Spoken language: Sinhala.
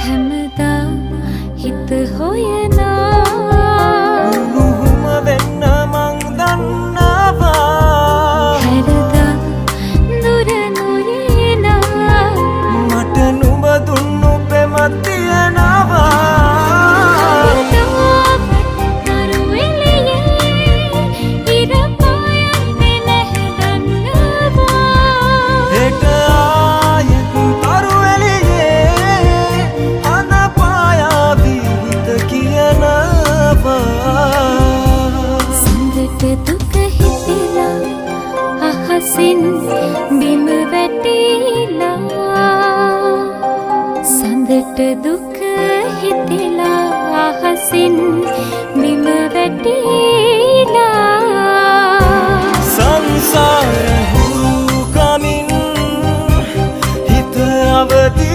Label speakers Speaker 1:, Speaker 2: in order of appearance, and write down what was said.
Speaker 1: හැමදා හිත හොයනා
Speaker 2: උණුහුම වෙන්න මං දන්නවා
Speaker 1: හැරදා දුර නොයනා
Speaker 2: මට නුඹ දුන්නු පෙමක් තියනවා
Speaker 1: බිම වැටිලා සඳට දුක හිතෙලා අහසින් බිම වැටිලා
Speaker 2: සංසාර හුරු කමින් හිත අවදි